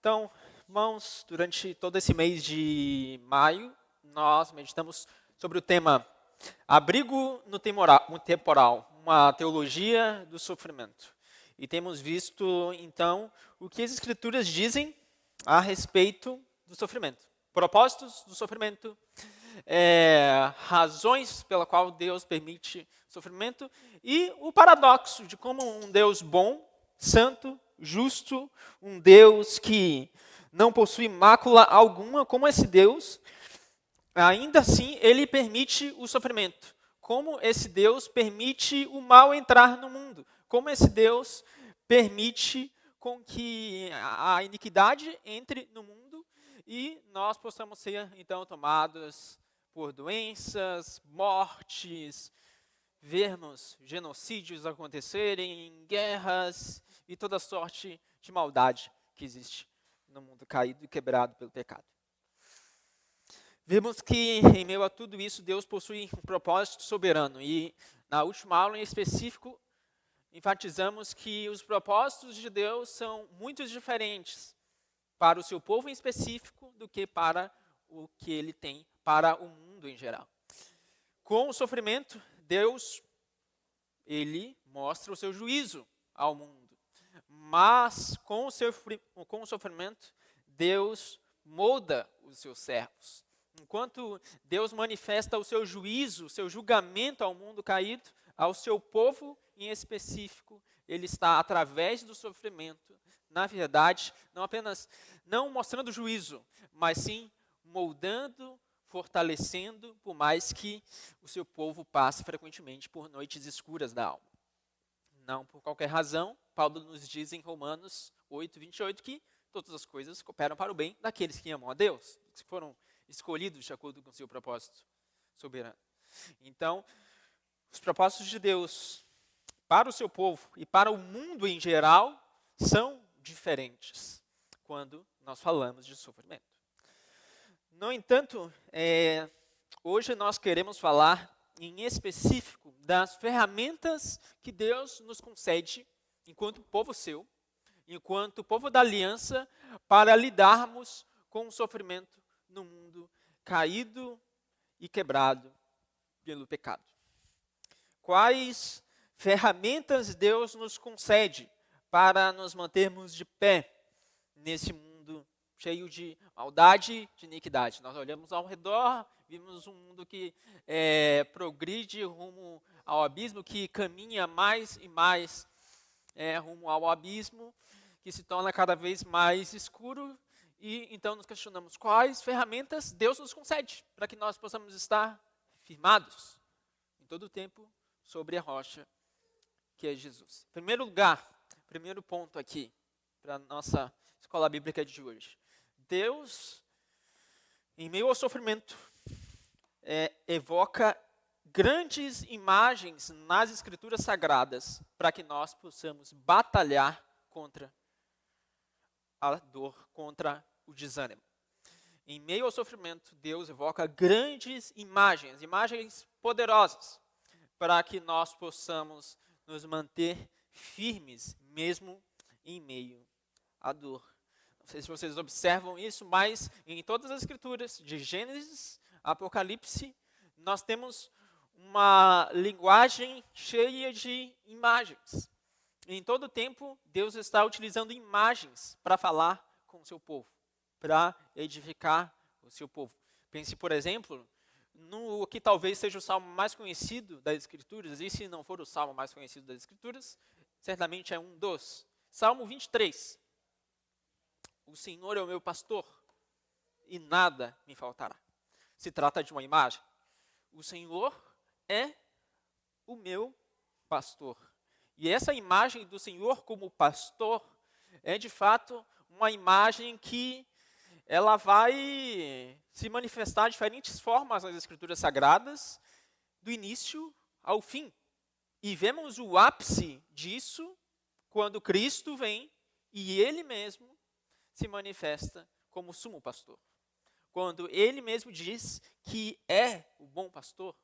Então, irmãos, durante todo esse mês de maio, nós meditamos sobre o tema Abrigo no Temporal, uma teologia do sofrimento. E temos visto, então, o que as Escrituras dizem a respeito do sofrimento. Propósitos do sofrimento, razões pela qual Deus permite sofrimento e o paradoxo de como um Deus bom, santo, justo, um Deus que não possui mácula alguma, como esse Deus, ainda assim ele permite o sofrimento. Como esse Deus permite o mal entrar no mundo. Como esse Deus permite com que a iniquidade entre no mundo e nós possamos ser, então, tomados por doenças, mortes, vermos genocídios acontecerem, guerras e toda sorte de maldade que existe no mundo caído e quebrado pelo pecado. Vemos que, em meio a tudo isso, Deus possui um propósito soberano. E, na última aula em específico, enfatizamos que os propósitos de Deus são muito diferentes para o seu povo em específico do que para o que ele tem para o mundo em geral. Com o sofrimento, Deus, ele mostra o seu juízo ao mundo. Mas, com o sofrimento, Deus molda os seus servos. Enquanto Deus manifesta o seu juízo, o seu julgamento ao mundo caído, ao seu povo em específico, ele está, através do sofrimento, na verdade, não apenas não mostrando juízo, mas sim moldando, fortalecendo, por mais que o seu povo passe frequentemente por noites escuras da alma. Não por qualquer razão, Paulo nos diz em Romanos 8, 28, que todas as coisas cooperam para o bem daqueles que amam a Deus, que foram escolhidos de acordo com o seu propósito soberano. Então, os propósitos de Deus para o seu povo e para o mundo em geral são diferentes quando nós falamos de sofrimento. No entanto, hoje nós queremos falar em específico das ferramentas que Deus nos concede enquanto povo seu, enquanto povo da aliança, para lidarmos com o sofrimento no mundo caído e quebrado pelo pecado. Quais ferramentas Deus nos concede para nos mantermos de pé nesse mundo cheio de maldade, de iniquidade? Nós olhamos ao redor, vimos um mundo que progride rumo ao abismo, que caminha mais e mais rumo ao abismo, que se torna cada vez mais escuro. E então nos questionamos quais ferramentas Deus nos concede para que nós possamos estar firmados em todo o tempo sobre a rocha que é Jesus. Primeiro lugar, primeiro ponto aqui para a nossa escola bíblica de hoje. Deus, em meio ao sofrimento, evoca grandes imagens nas Escrituras Sagradas para que nós possamos batalhar contra a dor, contra o desânimo. Em meio ao sofrimento, Deus evoca grandes imagens poderosas, para que nós possamos nos manter firmes, mesmo em meio à dor. Não sei se vocês observam isso, mas em todas as escrituras, de Gênesis a Apocalipse, nós temos uma linguagem cheia de imagens. Em todo tempo, Deus está utilizando imagens para falar com o seu povo, para edificar o seu povo. Pense, por exemplo, no que talvez seja o salmo mais conhecido das Escrituras, e se não for o salmo mais conhecido das Escrituras, certamente é um dos. Salmo 23. O Senhor é o meu pastor, e nada me faltará. Se trata de uma imagem. O Senhor é o meu pastor. E essa imagem do Senhor como pastor é, de fato, uma imagem que ela vai se manifestar de diferentes formas nas Escrituras Sagradas, do início ao fim. E vemos o ápice disso quando Cristo vem e Ele mesmo se manifesta como sumo pastor. Quando Ele mesmo diz que é o bom pastor.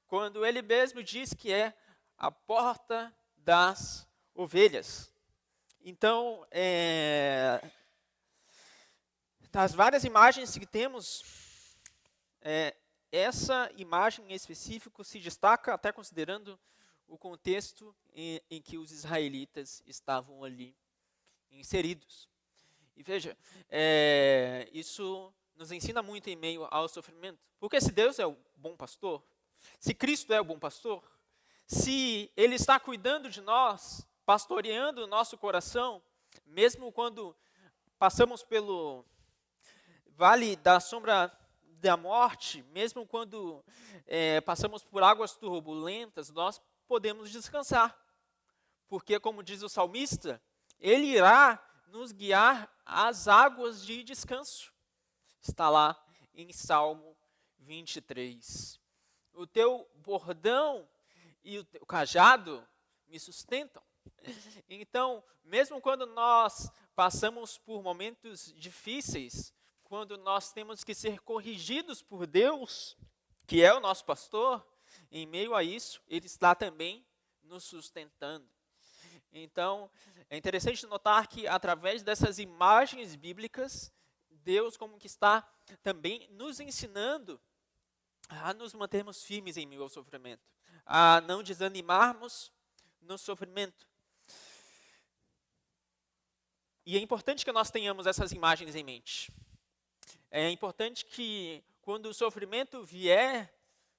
Quando Ele mesmo diz que é a porta das ovelhas. Então, Das várias imagens que temos, essa imagem em específico se destaca até considerando o contexto em que os israelitas estavam ali inseridos. E veja, isso nos ensina muito em meio ao sofrimento. Porque se Deus é o bom pastor, se Cristo é o bom pastor, se Ele está cuidando de nós, pastoreando o nosso coração, mesmo quando passamos pelo vale da sombra da morte, mesmo quando passamos por águas turbulentas, nós podemos descansar. Porque, como diz o salmista, Ele irá nos guiar às águas de descanso. Está lá em Salmo 23. O teu bordão e o teu cajado me sustentam. Então, mesmo quando nós passamos por momentos difíceis, quando nós temos que ser corrigidos por Deus, que é o nosso pastor, em meio a isso, Ele está também nos sustentando. Então, é interessante notar que através dessas imagens bíblicas, Deus como que está também nos ensinando a nos mantermos firmes em meio ao sofrimento, a não desanimarmos no sofrimento. E é importante que nós tenhamos essas imagens em mente. É importante que quando o sofrimento vier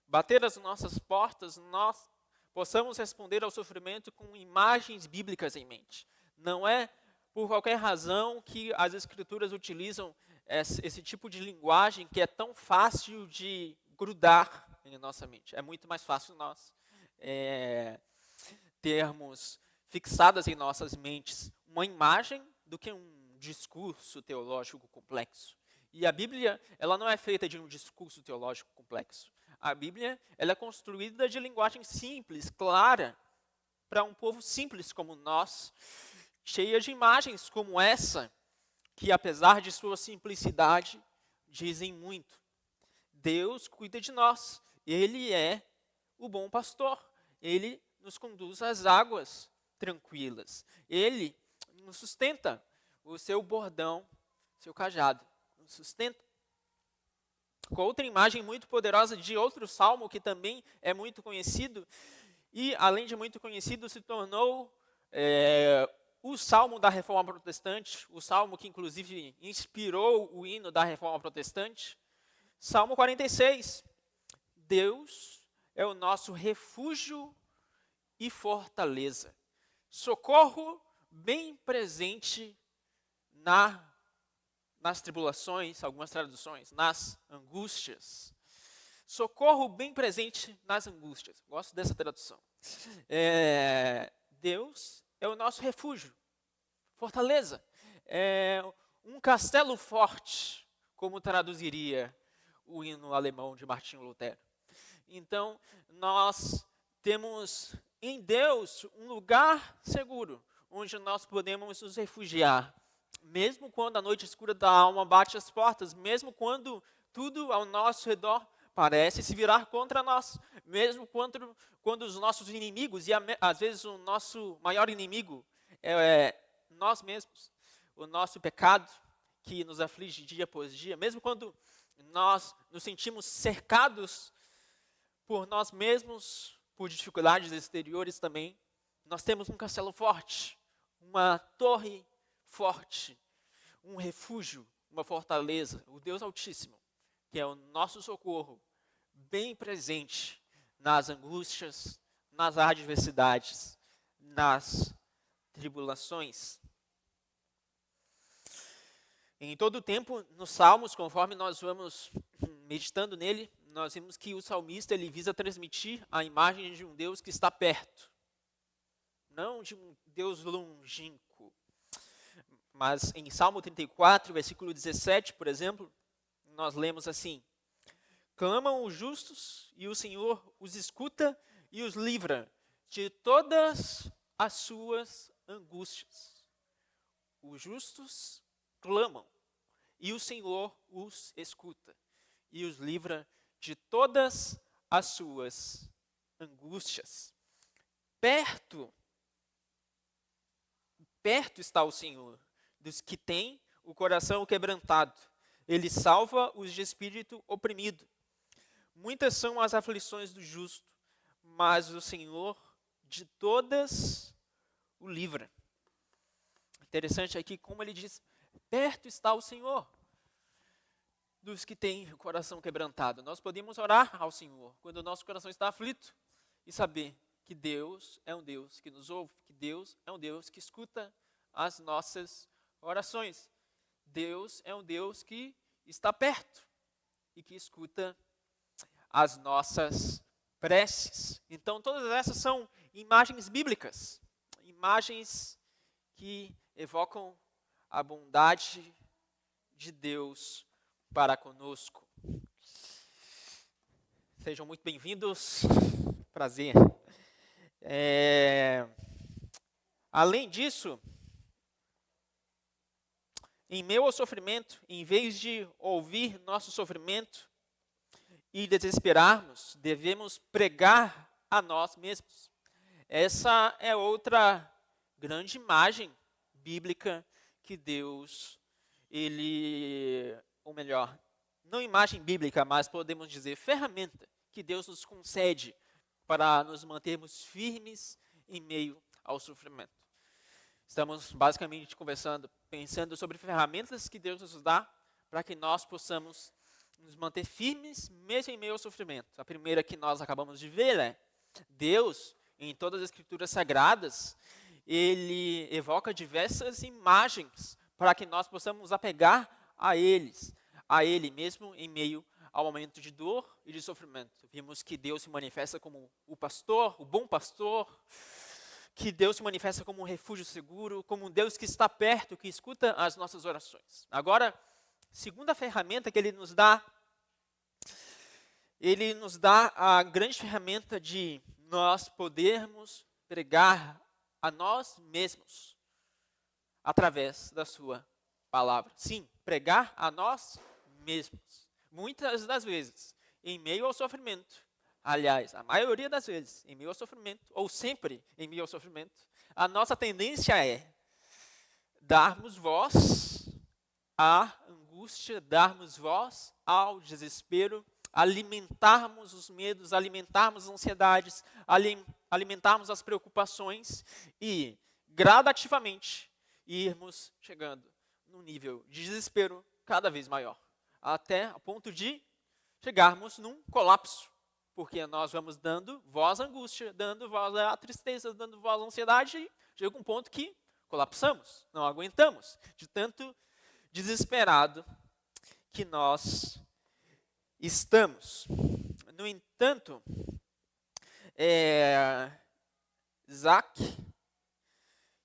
bater as nossas portas, nós possamos responder ao sofrimento com imagens bíblicas em mente. Não é por qualquer razão que as Escrituras utilizam esse tipo de linguagem que é tão fácil de grudar em nossa mente. É muito mais fácil nós termos fixadas em nossas mentes uma imagem do que um discurso teológico complexo. E a Bíblia, ela não é feita de um discurso teológico complexo. A Bíblia, ela é construída de linguagem simples, clara, para um povo simples como nós, cheia de imagens como essa, que apesar de sua simplicidade, dizem muito. Deus cuida de nós, Ele é o bom pastor, Ele nos conduz às águas tranquilas, Ele nos sustenta, o seu bordão, seu cajado, nos sustenta. Com outra imagem muito poderosa de outro salmo que também é muito conhecido, e além de muito conhecido, se tornou o salmo da Reforma Protestante, o salmo que inclusive inspirou o hino da Reforma Protestante, Salmo 46. Deus é o nosso refúgio e fortaleza, socorro bem presente nas tribulações, algumas traduções, nas angústias. Socorro bem presente nas angústias. Gosto dessa tradução. Deus é o nosso refúgio, fortaleza. Um castelo forte, como traduziria o hino alemão de Martinho Lutero. Então, nós temos em Deus um lugar seguro, onde nós podemos nos refugiar, mesmo quando a noite escura da alma bate as portas, mesmo quando tudo ao nosso redor parece se virar contra nós, mesmo quando os nossos inimigos, e às vezes o nosso maior inimigo é nós mesmos, o nosso pecado que nos aflige dia após dia, mesmo quando nós nos sentimos cercados por nós mesmos, por dificuldades exteriores também, nós temos um castelo forte, uma torre forte, um refúgio, uma fortaleza, o Deus Altíssimo, que é o nosso socorro, bem presente nas angústias, nas adversidades, nas tribulações. Em todo o tempo, nos Salmos, conforme nós vamos meditando nele, nós vimos que o salmista ele visa transmitir a imagem de um Deus que está perto, não de um Deus longínquo. Mas em Salmo 34, versículo 17, por exemplo, nós lemos assim: clamam os justos e o Senhor os escuta e os livra de todas as suas angústias. Os justos clamam e o Senhor os escuta e os livra de todas as suas angústias. Perto está o Senhor dos que têm o coração quebrantado, Ele salva os de espírito oprimido. Muitas são as aflições do justo, mas o Senhor de todas o livra. Interessante aqui como ele diz, perto está o Senhor dos que têm o coração quebrantado. Nós podemos orar ao Senhor quando o nosso coração está aflito e saber que Deus é um Deus que nos ouve, que Deus é um Deus que escuta as nossas orações. Deus é um Deus que está perto e que escuta as nossas preces. Então, todas essas são imagens bíblicas, imagens que evocam a bondade de Deus para conosco. Sejam muito bem-vindos. Prazer. Além disso, em meio ao sofrimento, em vez de ouvir nosso sofrimento e desesperarmos, devemos pregar a nós mesmos. Essa é outra grande imagem bíblica que Deus, ou melhor, não imagem bíblica, mas podemos dizer ferramenta que Deus nos concede para nos mantermos firmes em meio ao sofrimento. Estamos basicamente pensando sobre ferramentas que Deus nos dá para que nós possamos nos manter firmes mesmo em meio ao sofrimento. A primeira que nós acabamos de ver é Deus, em todas as escrituras sagradas, ele evoca diversas imagens para que nós possamos nos apegar a ele mesmo em meio ao momento de dor e de sofrimento. Vimos que Deus se manifesta como o pastor, o bom pastor, que Deus se manifesta como um refúgio seguro, como um Deus que está perto, que escuta as nossas orações. Agora, segunda ferramenta que ele nos dá a grande ferramenta de nós podermos pregar a nós mesmos através da sua palavra. Sim, pregar a nós mesmos. Muitas das vezes, em meio ao sofrimento, aliás, a maioria das vezes, em meio ao sofrimento, ou sempre em meio ao sofrimento, a nossa tendência é darmos voz à angústia, darmos voz ao desespero, alimentarmos os medos, alimentarmos as ansiedades, alimentarmos as preocupações e, gradativamente, irmos chegando num nível de desespero cada vez maior, até a ponto de chegarmos num colapso, porque nós vamos dando voz à angústia, dando voz à tristeza, dando voz à ansiedade, e chega um ponto que colapsamos, não aguentamos, de tanto desesperado que nós estamos. No entanto, Isaac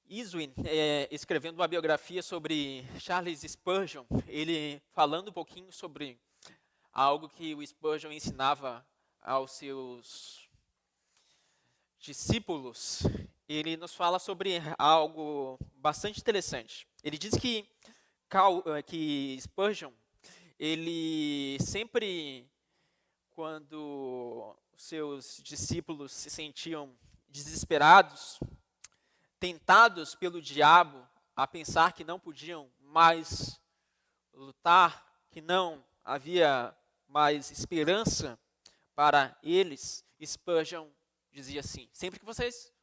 Iswin, escrevendo uma biografia sobre Charles Spurgeon, ele falando um pouquinho sobre algo que o Spurgeon ensinava aos seus discípulos, ele nos fala sobre algo bastante interessante. Ele diz que Spurgeon, ele sempre, quando seus discípulos se sentiam desesperados, tentados pelo diabo a pensar que não podiam mais lutar, que não havia mais esperança para eles, Spurgeon dizia assim: sempre que vocês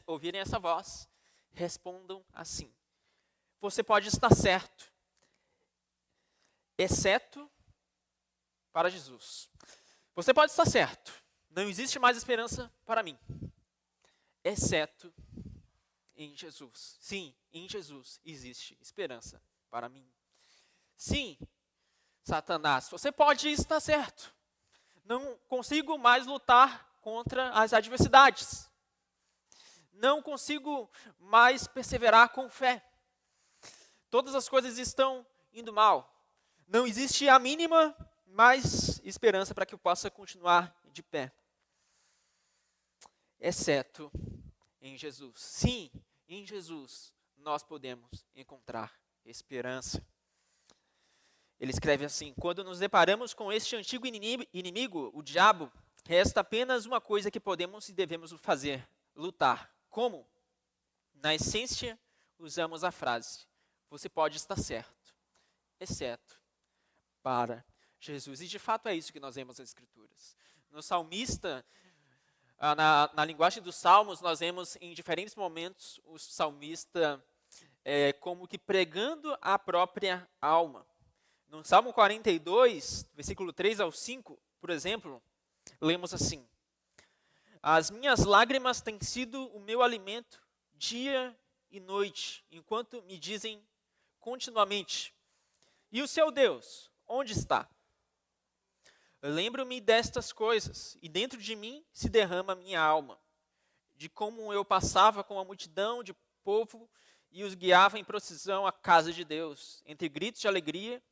ouvirem essa voz, respondam assim: você pode estar certo, exceto para Jesus. Você pode estar certo, não existe mais esperança para mim, exceto em Jesus. Sim, em Jesus existe esperança para mim. Sim, Satanás, você pode estar certo. Não consigo mais lutar contra as adversidades. Não consigo mais perseverar com fé. Todas as coisas estão indo mal. Não existe a mínima mais esperança para que eu possa continuar de pé. Exceto em Jesus. Sim, em Jesus nós podemos encontrar esperança. Ele escreve assim: quando nos deparamos com este antigo inimigo, o diabo, resta apenas uma coisa que podemos e devemos fazer: lutar. Como? Na essência, usamos a frase: você pode estar certo, exceto para Jesus. E de fato é isso que nós vemos nas Escrituras. No salmista, na linguagem dos salmos, nós vemos em diferentes momentos o salmista como que pregando a própria alma. No Salmo 42, versículo 3 ao 5, por exemplo, lemos assim: As minhas lágrimas têm sido o meu alimento dia e noite, enquanto me dizem continuamente: E o seu Deus, onde está? Lembro-me destas coisas, e dentro de mim se derrama a minha alma, de como eu passava com a multidão de povo e os guiava em procissão à casa de Deus, entre gritos de alegria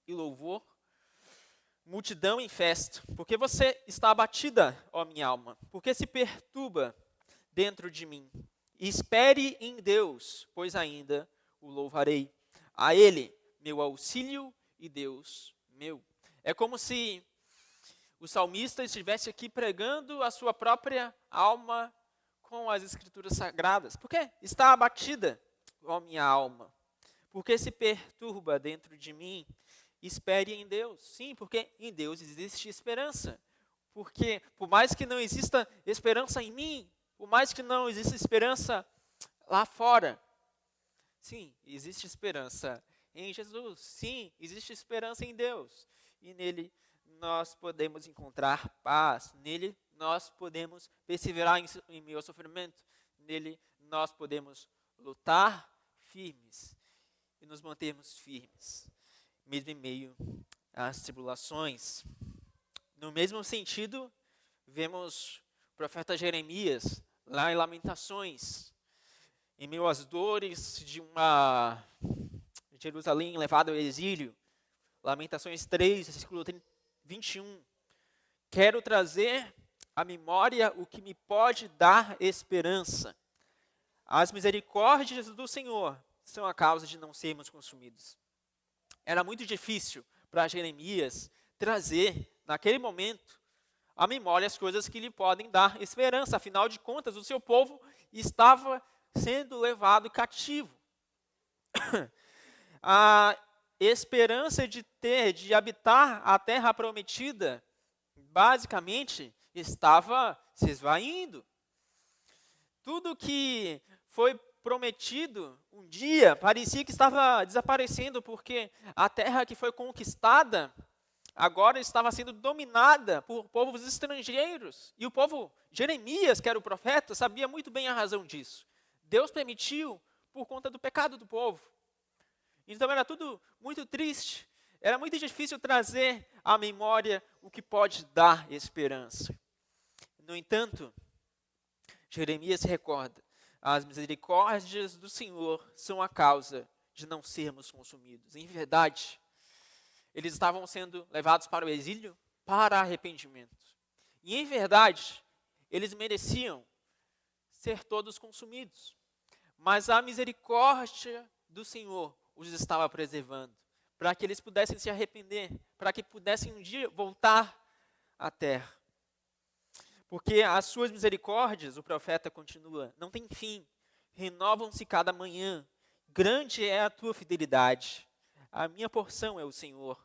e louvor, multidão em festa. Porque você está abatida, ó minha alma, porque se perturba dentro de mim. E espere em Deus, pois ainda o louvarei. A Ele, meu auxílio e Deus meu. É como se o salmista estivesse aqui pregando a sua própria alma com as Escrituras Sagradas. Porque está abatida, ó minha alma, porque se perturba dentro de mim. Espere em Deus. Sim, porque em Deus existe esperança. Porque por mais que não exista esperança em mim, por mais que não exista esperança lá fora, sim, existe esperança em Jesus. Sim, existe esperança em Deus. E nele nós podemos encontrar paz. Nele nós podemos perseverar em meio ao sofrimento. Nele nós podemos lutar firmes e nos mantermos firmes, mesmo em meio às tribulações. No mesmo sentido, vemos o profeta Jeremias, lá em Lamentações, em meio às dores de uma Jerusalém levada ao exílio. Lamentações 3, versículo 21. Quero trazer à memória o que me pode dar esperança. As misericórdias do Senhor são a causa de não sermos consumidos. Era muito difícil para Jeremias trazer, naquele momento, à memória as coisas que lhe podem dar esperança. Afinal de contas, o seu povo estava sendo levado cativo. A esperança de habitar a terra prometida, basicamente, estava se esvaindo. Tudo que foi prometido um dia parecia que estava desaparecendo, porque a terra que foi conquistada agora estava sendo dominada por povos estrangeiros. E o povo, Jeremias, que era o profeta, sabia muito bem a razão disso. Deus permitiu por conta do pecado do povo. Então era tudo muito triste. Era muito difícil trazer à memória o que pode dar esperança. No entanto, Jeremias se recorda: as misericórdias do Senhor são a causa de não sermos consumidos. Em verdade, eles estavam sendo levados para o exílio para arrependimento. E em verdade, eles mereciam ser todos consumidos. Mas a misericórdia do Senhor os estava preservando, para que eles pudessem se arrepender, para que pudessem um dia voltar à terra. Porque as suas misericórdias, o profeta continua, não tem fim, renovam-se cada manhã. Grande é a tua fidelidade. A minha porção é o Senhor,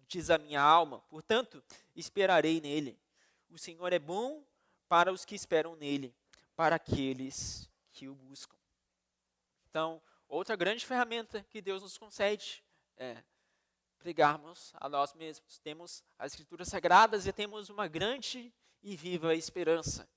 diz a minha alma, portanto, esperarei nele. O Senhor é bom para os que esperam nele, para aqueles que o buscam. Então, outra grande ferramenta que Deus nos concede é pregarmos a nós mesmos. Temos as Escrituras Sagradas e temos uma grande e viva esperança.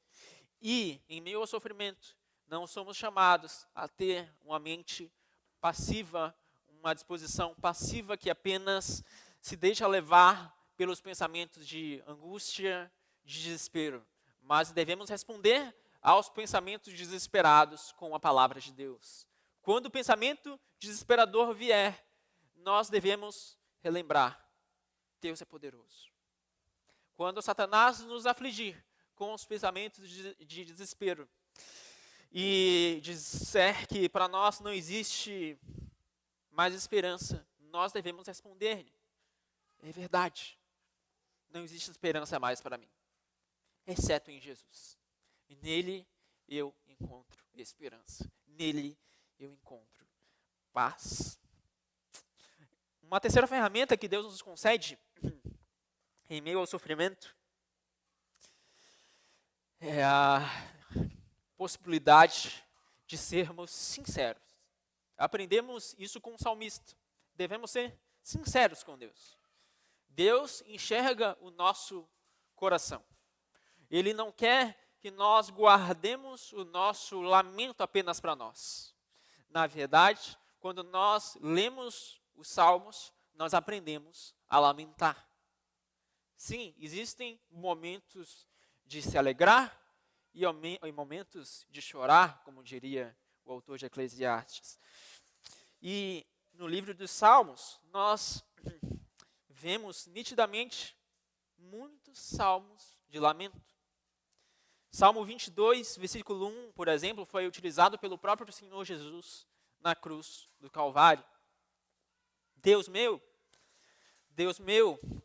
E, em meio ao sofrimento, não somos chamados a ter uma mente passiva, uma disposição passiva que apenas se deixa levar pelos pensamentos de angústia, de desespero. Mas devemos responder aos pensamentos desesperados com a palavra de Deus. Quando o pensamento desesperador vier, nós devemos relembrar: Deus é poderoso. Quando Satanás nos afligir com os pensamentos de desespero e disser que para nós não existe mais esperança, nós devemos responder: é verdade, não existe esperança mais para mim, exceto em Jesus. E nele eu encontro esperança, nele eu encontro paz. Uma terceira ferramenta que Deus nos concede em meio ao sofrimento é a possibilidade de sermos sinceros. Aprendemos isso com o salmista. Devemos ser sinceros com Deus. Deus enxerga o nosso coração. Ele não quer que nós guardemos o nosso lamento apenas para nós. Na verdade, quando nós lemos os salmos, nós aprendemos a lamentar. Sim, existem momentos de se alegrar e momentos de chorar, como diria o autor de Eclesiastes. E no livro dos Salmos, nós vemos nitidamente muitos salmos de lamento. Salmo 22, versículo 1, por exemplo, foi utilizado pelo próprio Senhor Jesus na cruz do Calvário. Deus meu,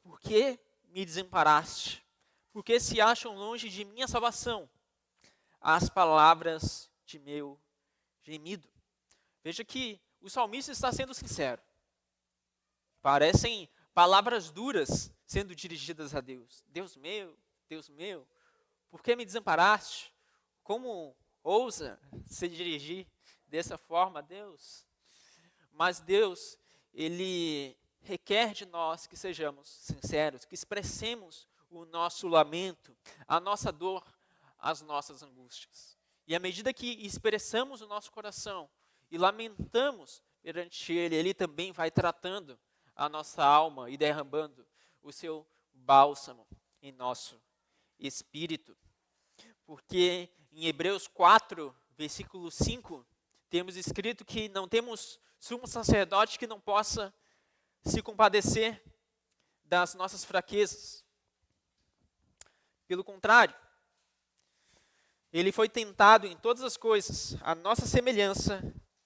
por que me desamparaste? Por que se acham longe de minha salvação as palavras de meu gemido? Veja que o salmista está sendo sincero. Parecem palavras duras sendo dirigidas a Deus. Deus meu, por que me desamparaste? Como ousa se dirigir dessa forma a Deus? Mas Deus, Ele requer de nós que sejamos sinceros, que expressemos o nosso lamento, a nossa dor, as nossas angústias. E à medida que expressamos o nosso coração e lamentamos perante Ele, Ele também vai tratando a nossa alma e derramando o seu bálsamo em nosso espírito. Porque em Hebreus 4, versículo 5, temos escrito que não temos sumo sacerdote que não possa se compadecer das nossas fraquezas. Pelo contrário, ele foi tentado em todas as coisas, a nossa semelhança,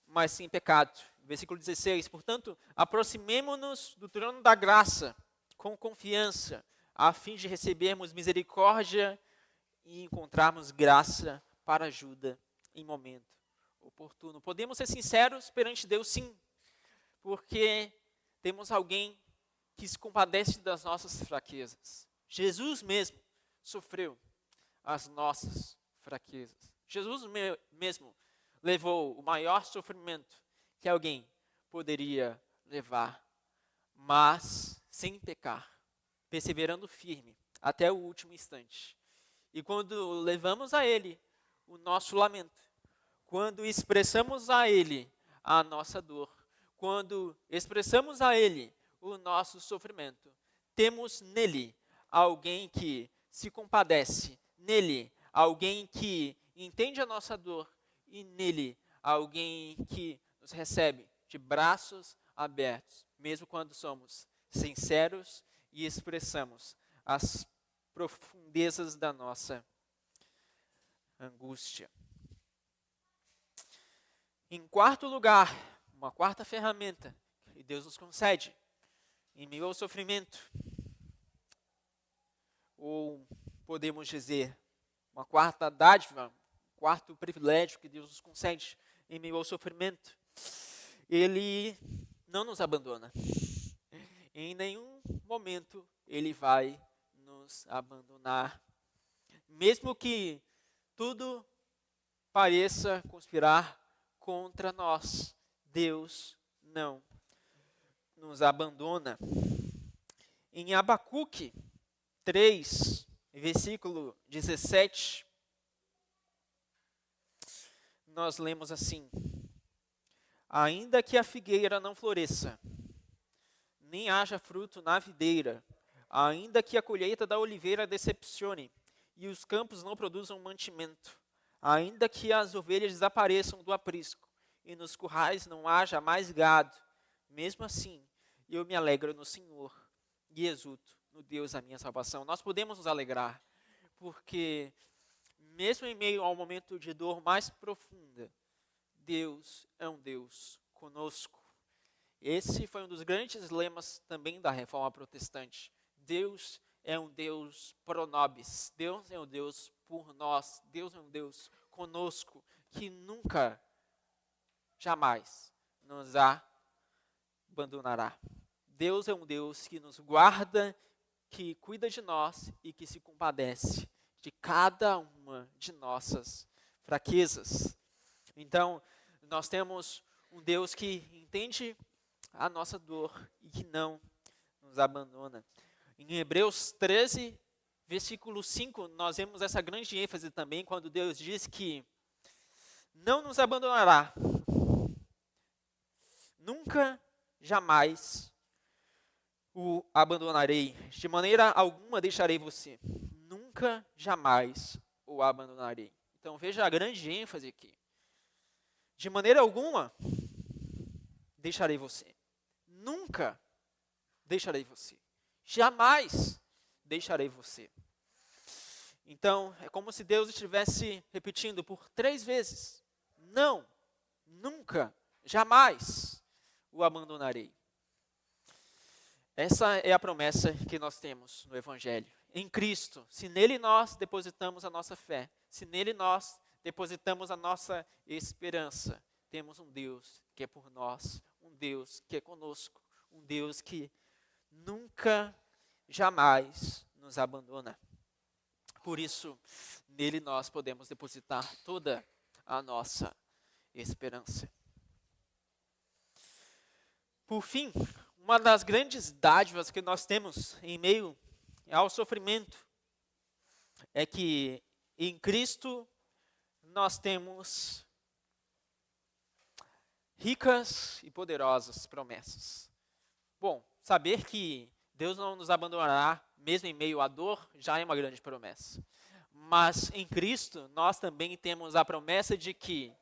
mas sem pecado. Versículo 16, portanto, aproximemo-nos do trono da graça com confiança, a fim de recebermos misericórdia e encontrarmos graça para ajuda em momento oportuno. Podemos ser sinceros perante Deus, sim, porque temos alguém que se compadece das nossas fraquezas. Jesus mesmo sofreu as nossas fraquezas. Jesus mesmo levou o maior sofrimento que alguém poderia levar, mas sem pecar, perseverando firme até o último instante. E quando levamos a Ele o nosso lamento, quando expressamos a Ele a nossa dor, quando expressamos a Ele o nosso sofrimento, temos nele alguém que se compadece, nele alguém que entende a nossa dor e nele alguém que nos recebe de braços abertos, mesmo quando somos sinceros e expressamos as profundezas da nossa angústia. Em quarto lugar, uma quarta ferramenta que Deus nos concede em meio ao sofrimento, ou podemos dizer, uma quarta dádiva, um quarto privilégio que Deus nos concede em meio ao sofrimento. Ele não nos abandona. Em nenhum momento Ele vai nos abandonar. Mesmo que tudo pareça conspirar contra nós, Deus não nos abandona. Em Abacuque 3, versículo 17, nós lemos assim: ainda que a figueira não floresça, nem haja fruto na videira, ainda que a colheita da oliveira decepcione, e os campos não produzam mantimento, ainda que as ovelhas desapareçam do aprisco, e nos currais não haja mais gado, mesmo assim, eu me alegro no Senhor, e exulto no Deus da minha salvação. Nós podemos nos alegrar, porque mesmo em meio ao momento de dor mais profunda, Deus é um Deus conosco. Esse foi um dos grandes lemas também da Reforma Protestante. Deus é um Deus pro nobis. Deus é um Deus por nós. Deus é um Deus conosco, que nunca, jamais nos abandonará. Deus é um Deus que nos guarda, que cuida de nós e que se compadece de cada uma de nossas fraquezas. Então, nós temos um Deus que entende a nossa dor e que não nos abandona. Em Hebreus 13, versículo 5, nós vemos essa grande ênfase também, quando Deus diz que não nos abandonará. Nunca, jamais o abandonarei. De maneira alguma deixarei você. Nunca, jamais o abandonarei. Então veja a grande ênfase aqui. De maneira alguma deixarei você. Nunca deixarei você. Jamais deixarei você. Então, é como se Deus estivesse repetindo por 3 vezes. Não, nunca, jamais o abandonarei. Essa é a promessa que nós temos no Evangelho. Em Cristo, se nele nós depositamos a nossa fé, se nele nós depositamos a nossa esperança, temos um Deus que é por nós, um Deus que é conosco, um Deus que nunca, jamais nos abandona. Por isso, nele nós podemos depositar toda a nossa esperança. Por fim, uma das grandes dádivas que nós temos em meio ao sofrimento é que em Cristo nós temos ricas e poderosas promessas. Bom, saber que Deus não nos abandonará mesmo em meio à dor já é uma grande promessa. Mas em Cristo nós também temos a promessa de que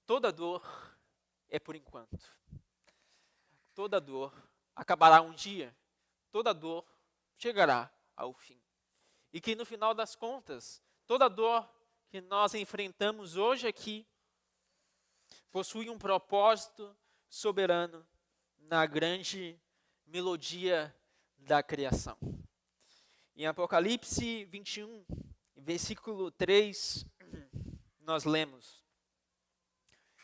toda dor é por enquanto. Toda dor acabará um dia. Toda dor chegará ao fim. E que no final das contas, toda dor que nós enfrentamos hoje aqui possui um propósito soberano na grande melodia da criação. Em Apocalipse 21, versículo 3, nós lemos: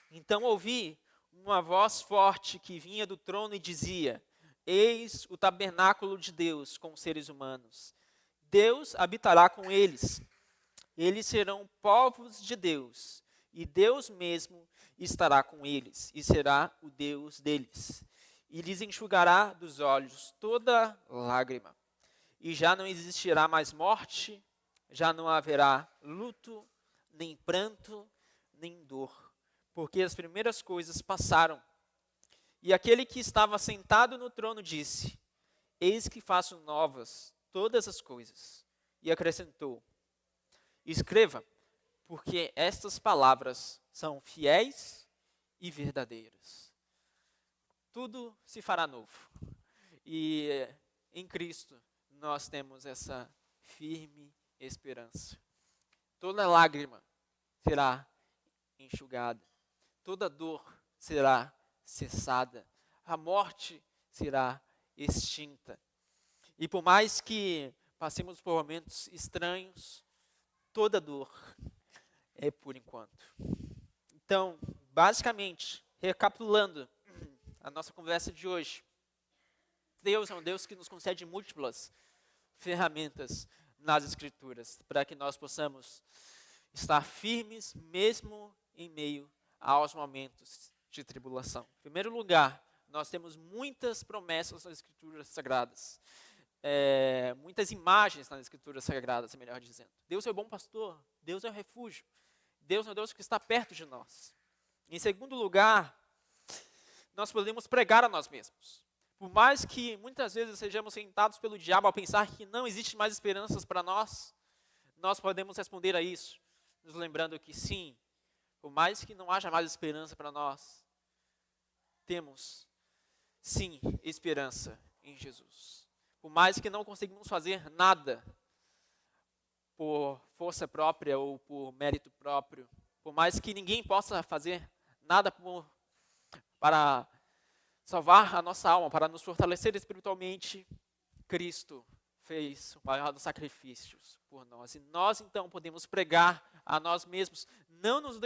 Então ouvi uma voz forte que vinha do trono e dizia: Eis o tabernáculo de Deus com os seres humanos. Deus habitará com eles. Eles serão povos de Deus, e Deus mesmo estará com eles, e será o Deus deles. E lhes enxugará dos olhos toda lágrima. E já não existirá mais morte, já não haverá luto, nem pranto, nem dor, porque as primeiras coisas passaram. E aquele que estava sentado no trono disse: Eis que faço novas todas as coisas. E acrescentou: Escreva, porque estas palavras são fiéis e verdadeiras. Tudo se fará novo. E em Cristo nós temos essa firme esperança. Toda lágrima será enxugada. Toda dor será cessada. A morte será extinta. E por mais que passemos por momentos estranhos, toda dor é por enquanto. Então, basicamente, recapitulando a nossa conversa de hoje, Deus é um Deus que nos concede múltiplas ferramentas nas Escrituras, para que nós possamos estar firmes mesmo em meio aos momentos de tribulação. Em primeiro lugar, nós temos muitas promessas nas Escrituras Sagradas. Muitas imagens nas Escrituras Sagradas, melhor dizendo. Deus é o bom pastor, Deus é o refúgio, Deus é o Deus que está perto de nós. Em segundo lugar, nós podemos pregar a nós mesmos. Por mais que muitas vezes sejamos tentados pelo diabo ao pensar que não existe mais esperanças para nós, nós podemos responder a isso, nos lembrando que sim, por mais que não haja mais esperança para nós, temos sim esperança em Jesus. Por mais que não conseguimos fazer nada por força própria ou por mérito próprio, por mais que ninguém possa fazer nada para salvar a nossa alma, para nos fortalecer espiritualmente, Cristo fez o maior dos sacrifícios por nós. E nós então podemos pregar a nós mesmos, não nos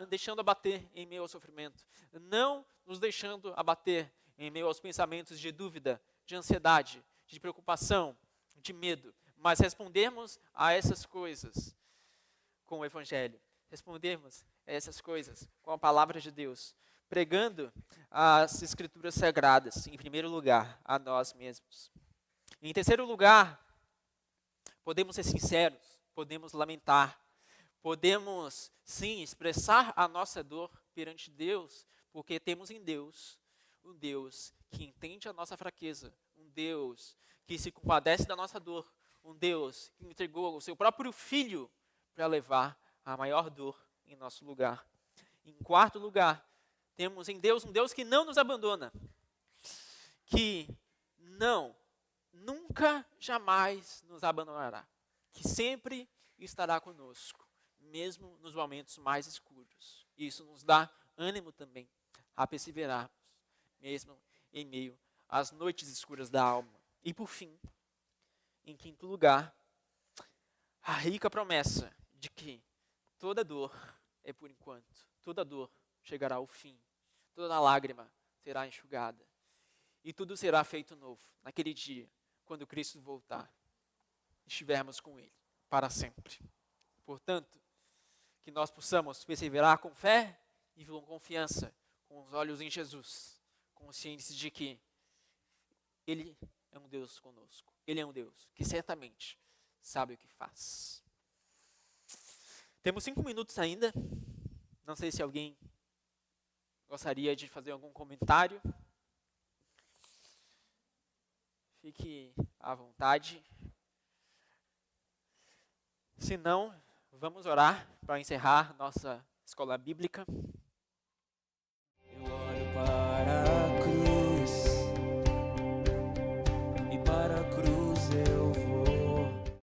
deixando abater em meio ao sofrimento, não nos deixando abater em meio aos pensamentos de dúvida, de ansiedade, de preocupação, de medo, mas respondermos a essas coisas com o Evangelho, respondermos a essas coisas com a palavra de Deus, pregando as Escrituras Sagradas, em primeiro lugar, a nós mesmos. Em terceiro lugar, podemos ser sinceros, podemos lamentar, podemos, sim, expressar a nossa dor perante Deus, porque temos em Deus um Deus que entende a nossa fraqueza, um Deus que se compadece da nossa dor, um Deus que entregou o seu próprio Filho para levar a maior dor em nosso lugar. Em quarto lugar, temos em Deus um Deus que não nos abandona, que nunca, jamais nos abandonará, que sempre estará conosco, mesmo nos momentos mais escuros. Isso nos dá ânimo também a perseverarmos, mesmo em meio às noites escuras da alma. E por fim, em quinto lugar, a rica promessa de que toda dor é por enquanto, toda dor chegará ao fim, toda lágrima será enxugada e tudo será feito novo naquele dia, quando Cristo voltar, estivermos com Ele para sempre. Portanto, que nós possamos perseverar com fé e com confiança, com os olhos em Jesus, conscientes de que Ele é um Deus conosco. Ele é um Deus que certamente sabe o que faz. Temos 5 minutos ainda. Não sei se alguém gostaria de fazer algum comentário. Fique à vontade. Se não, vamos orar para encerrar nossa escola bíblica.